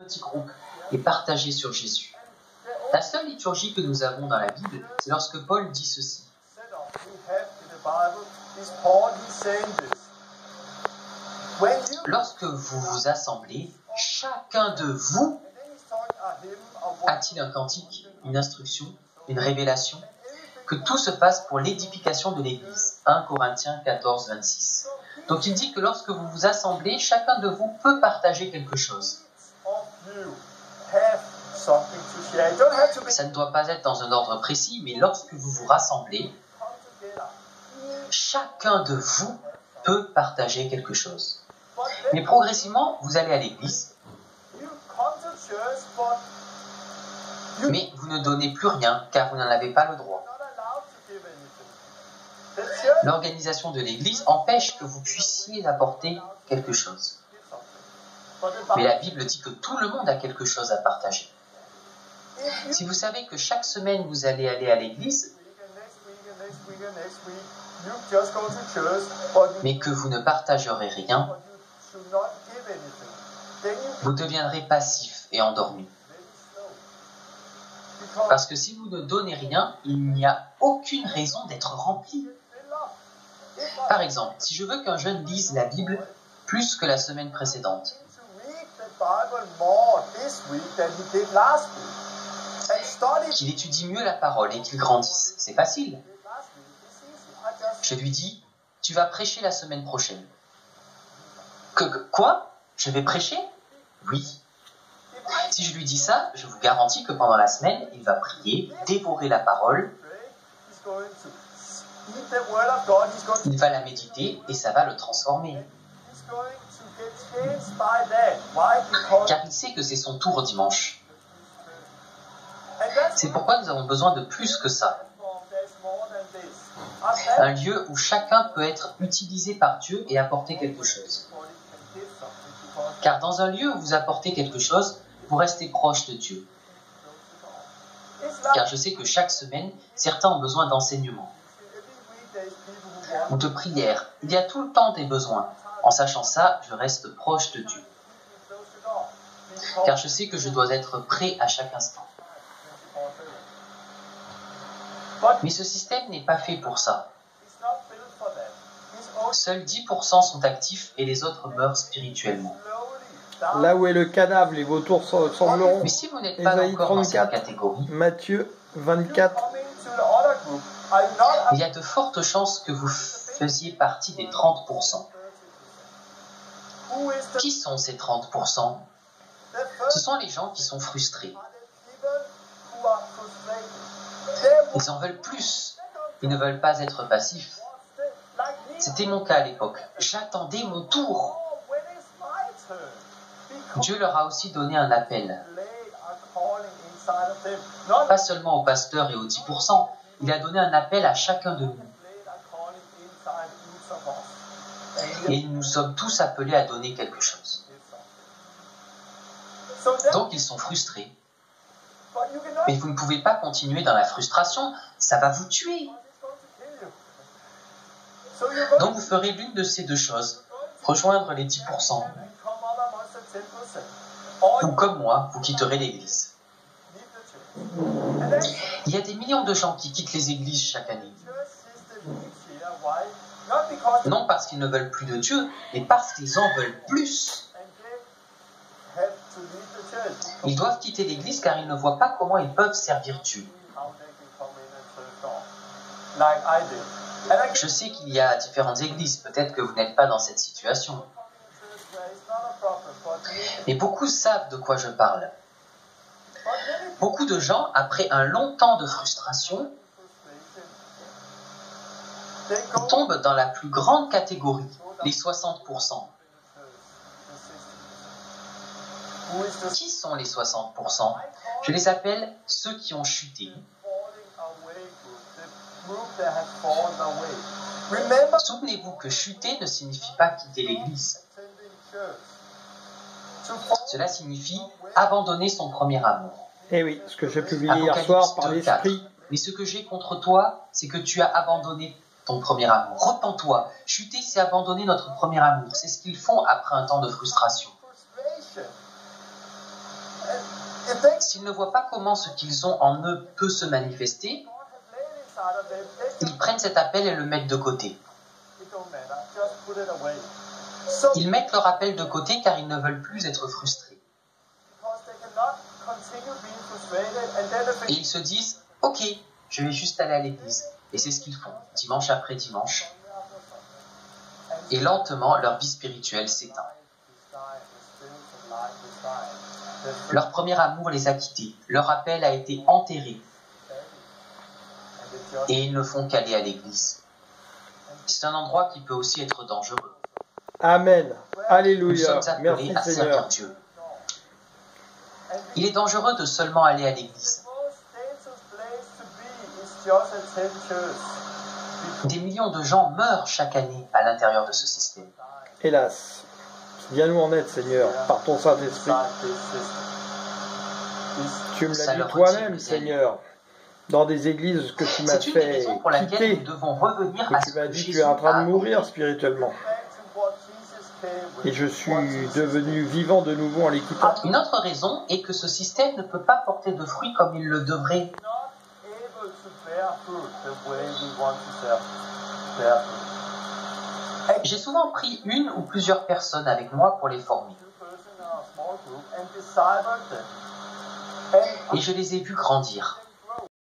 petit groupe et partager sur Jésus. La seule liturgie que nous avons dans la Bible, c'est lorsque Paul dit ceci. Lorsque vous vous assemblez, chacun de vous a-t-il un cantique, une instruction, une révélation, que tout se passe pour l'édification de l'Église. 1 Corinthiens 14, 26. Donc il dit que lorsque vous vous assemblez, chacun de vous peut partager quelque chose. Ça ne doit pas être dans un ordre précis, mais lorsque vous vous rassemblez, chacun de vous peut partager quelque chose. Mais progressivement, vous allez à l'église, mais vous ne donnez plus rien, car vous n'en avez pas le droit. L'organisation de l'église empêche que vous puissiez apporter quelque chose. Mais la Bible dit que tout le monde a quelque chose à partager. Si vous savez que chaque semaine vous allez aller à l'église, mais que vous ne partagerez rien, vous deviendrez passif et endormi. Parce que si vous ne donnez rien, il n'y a aucune raison d'être rempli. Par exemple, si je veux qu'un jeune lise la Bible plus que la semaine précédente, qu'il étudie mieux la parole et qu'il grandisse, c'est facile. Je lui dis, tu vas prêcher la semaine prochaine. Quoi ? Je vais prêcher ? Oui. Si je lui dis ça, je vous garantis que pendant la semaine, il va prier, dévorer la parole, il va la méditer et ça va le transformer. Car il sait que c'est son tour dimanche. C'est pourquoi nous avons besoin de plus que ça. Un lieu où chacun peut être utilisé par Dieu et apporter quelque chose. Car dans un lieu où vous apportez quelque chose, vous restez proche de Dieu. Car je sais que chaque semaine, certains ont besoin d'enseignement ou de prière. Il y a tout le temps des besoins. En sachant ça, je reste proche de Dieu. Car je sais que je dois être prêt à chaque instant. Mais ce système n'est pas fait pour ça. Seuls 10% sont actifs et les autres meurent spirituellement. Là où est le cadavre, les vautours sembleront. Mais si vous n'êtes pas encore dans cette catégorie, Matthieu 24. Il y a de fortes chances que vous faisiez partie des 30%. Qui sont ces 30%? Ce sont les gens qui sont frustrés. Ils en veulent plus. Ils ne veulent pas être passifs. C'était mon cas à l'époque. J'attendais mon tour. Dieu leur a aussi donné un appel. Pas seulement aux pasteurs et aux 10%. Il a donné un appel à chacun de nous. Et nous sommes tous appelés à donner quelque chose. Donc ils sont frustrés. Mais vous ne pouvez pas continuer dans la frustration, ça va vous tuer. Donc vous ferez l'une de ces deux choses, rejoindre les 10%. Ou comme moi, vous quitterez l'église. Il y a des millions de gens qui quittent les églises chaque année. Non parce qu'ils ne veulent plus de Dieu, mais parce qu'ils en veulent plus. Ils doivent quitter l'église car ils ne voient pas comment ils peuvent servir Dieu. Je sais qu'il y a différentes églises, peut-être que vous n'êtes pas dans cette situation. Mais beaucoup savent de quoi je parle. Beaucoup de gens, après un long temps de frustration, tombent dans la plus grande catégorie, les 60%. Qui sont les 60%? Je les appelle ceux qui ont chuté. Souvenez-vous que chuter ne signifie pas quitter l'église. Cela signifie abandonner son premier amour. Eh oui, ce que j'ai publié hier soir par l'Esprit. Mais ce que j'ai contre toi, c'est que tu as abandonné ton premier amour. Repens-toi. Chuter, c'est abandonner notre premier amour. C'est ce qu'ils font après un temps de frustration. S'ils ne voient pas comment ce qu'ils ont en eux peut se manifester, ils prennent cet appel et le mettent de côté. Ils mettent leur appel de côté car ils ne veulent plus être frustrés. Et ils se disent, ok, je vais juste aller à l'église. Et c'est ce qu'ils font, dimanche après dimanche. Et lentement, leur vie spirituelle s'éteint. Leur premier amour les a quittés. Leur appel a été enterré. Et ils ne font qu'aller à l'église. C'est un endroit qui peut aussi être dangereux. Amen. Alléluia. Nous sommes appelés Merci à Seigneur. servir Dieu. Il est dangereux de seulement aller à l'église. Des millions de gens meurent chaque année à l'intérieur de ce système. Hélas. Viens-nous en aide, Seigneur, par ton Saint-Esprit. Tu me l'as dit toi-même, Seigneur, dans des églises que tu m'as C'est une des fait raisons pour laquelle quitter, nous devons revenir à que ce tu m'as que dit que Jésus tu es en train a de mourir apporté. spirituellement. Et je suis devenu vivant de nouveau en l'écoutant. Une autre raison est que ce système ne peut pas porter de fruits comme il le devrait. J'ai souvent pris une ou plusieurs personnes avec moi pour les former. Et je les ai vus grandir.